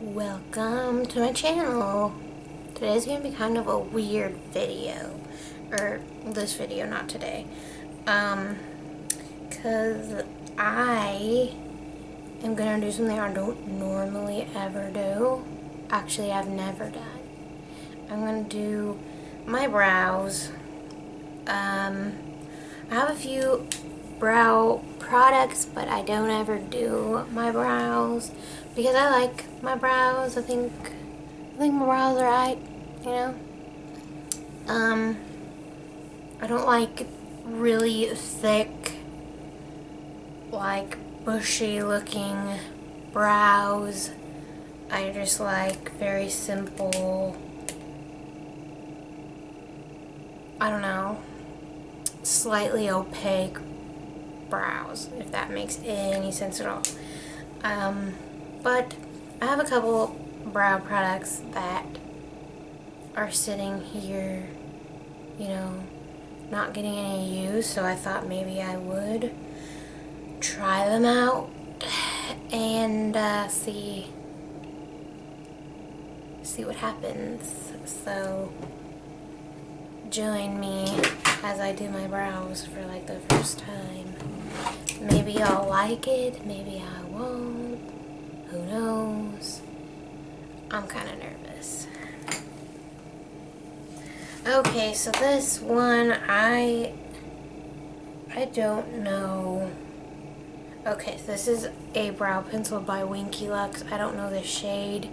Welcome to my channel. Today's gonna be kind of a weird video, or this video, not today, cause I am gonna do something I don't normally ever do. Actually, I've never done. I'm gonna do my brows. I have a few brow products, but I don't ever do my brows because I like my brows. I think my brows are right, you know. I don't like really thick, like bushy looking brows. I just like very simple, I don't know, slightly opaque brows, if that makes any sense at all. But I have a couple brow products that are sitting here, you know, not getting any use, so I thought maybe I would try them out and see what happens. So join me as I do my brows for like the first time. Maybe I'll like it, maybe I won't, who knows. I'm kind of nervous. Okay, so this one, I don't know. Okay, so this is a brow pencil by Winky Lux. I don't know the shade.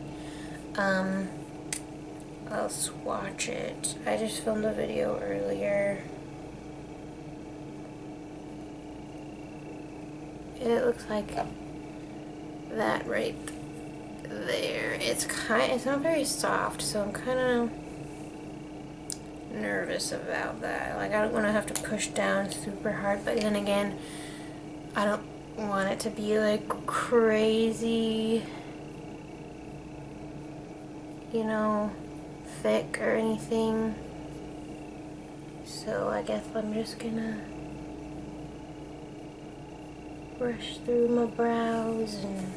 I'll swatch it. I just filmed a video earlier. It looks like that right there. It's not very soft, so I'm kind of nervous about that. Like, I don't want to have to push down super hard, but then again, I don't want it to be like crazy, you know, thick or anything. So I guess I'm just gonna brush through my brows and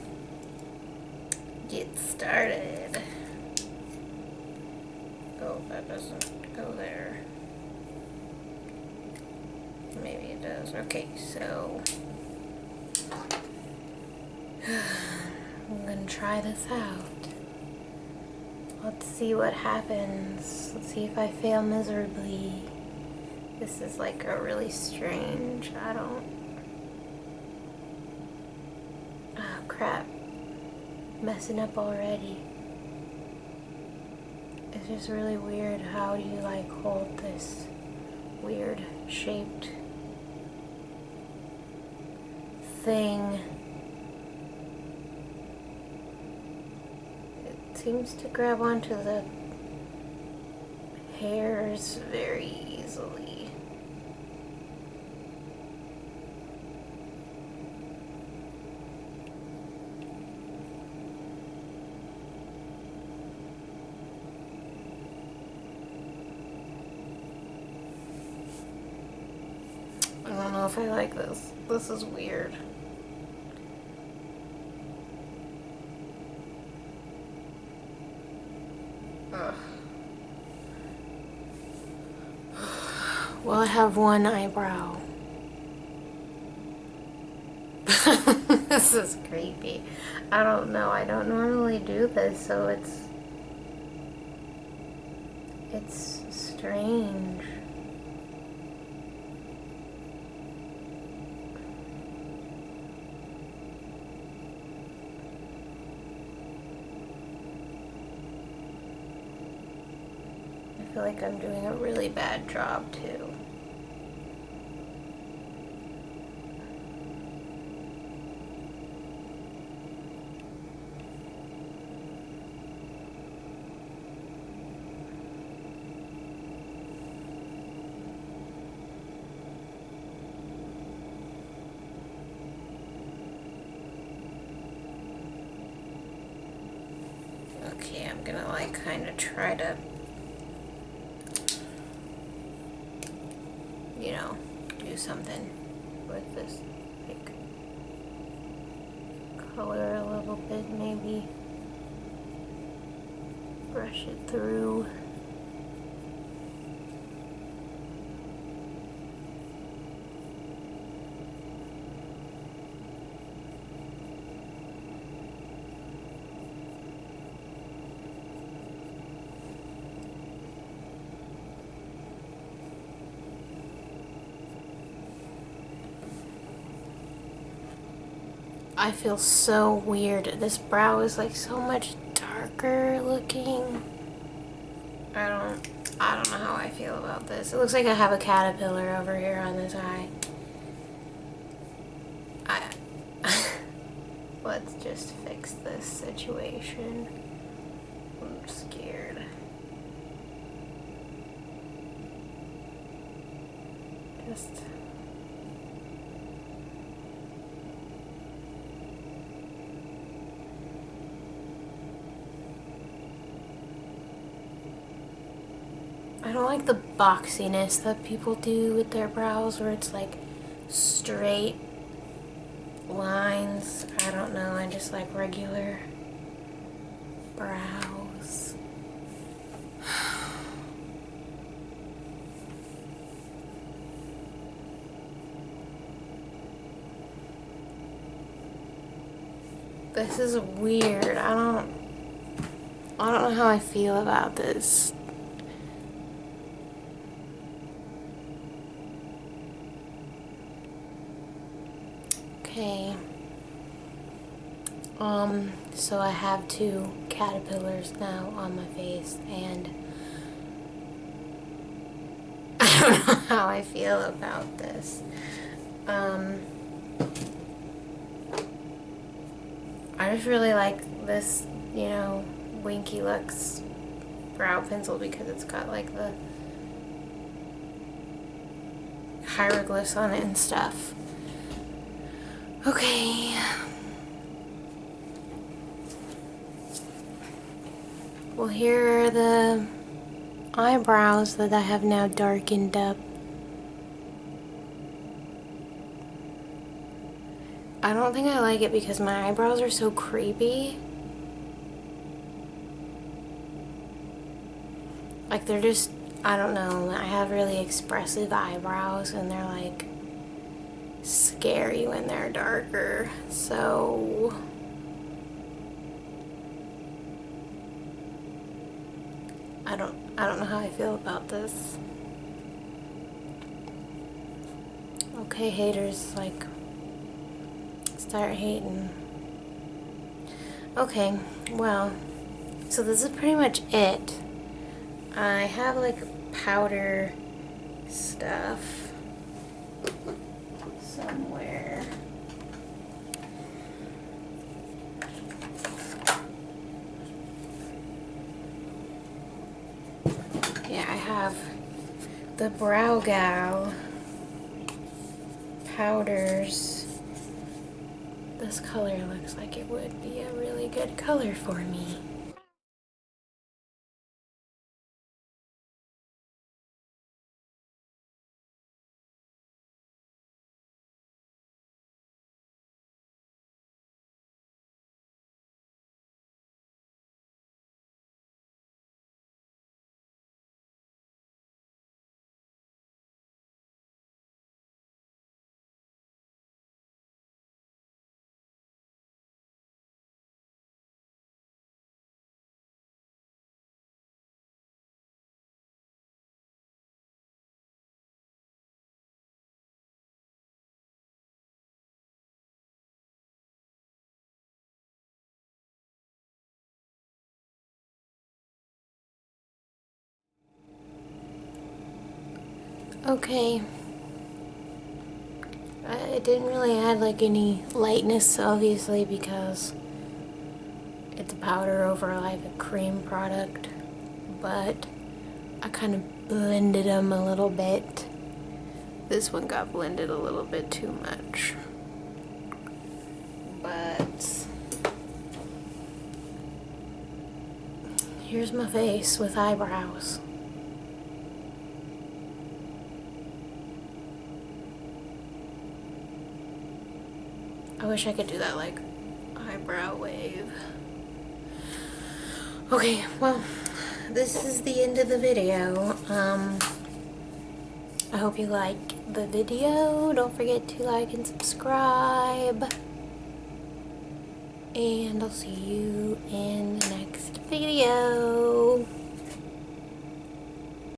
get started. Oh, that doesn't go there. Maybe it does. Okay, so I'm gonna try this out. Let's see what happens. Let's see if I fail miserably. This is like a really strange, oh crap, messing up already. It's just really weird. How do you like hold this weird shaped thing? It seems to grab onto the hairs very easily. I don't know if I like this. This is weird. Ugh. Well, I have one eyebrow. This is creepy. I don't know. I don't normally do this, so it's strange. I feel like I'm doing a really bad job too. Okay, I'm gonna like kind of try to, you know, do something with this like color a little bit maybe. brush it through. I feel so weird. This brow is like so much darker looking. I don't know how I feel about this. It looks like I have a caterpillar over here on this eye. Let's just fix this situation. I'm scared. Just I don't like the boxiness that people do with their brows where it's like straight lines. I don't know, I just like regular brows. This is weird. I don't know how I feel about this. Okay. So I have 2 caterpillars now on my face, and I don't know how I feel about this. I just really like this, you know, Winky Lux brow pencil because it's got like the hieroglyphs on it and stuff. Okay. Well, here are the eyebrows that I have now darkened up. I don't think I like it because my eyebrows are so creepy. Like they're just, I don't know, I have really expressive eyebrows and they're like scary when they're darker. So I don't know how I feel about this. Okay, haters, like, start hating. Okay, well, so this is pretty much it. I have like powder stuff somewhere. Yeah, I have the Brow Gal powders. This color looks like it would be a really good color for me. Okay. It didn't really add like any lightness, obviously, because it's a powder over like a cream product, but I kind of blended them a little bit. This one got blended a little bit too much, but here's my face with eyebrows. I wish I could do that like eyebrow wave. Okay, well, this is the end of the video. I hope you like the video. Don't forget to like and subscribe. And I'll see you in the next video.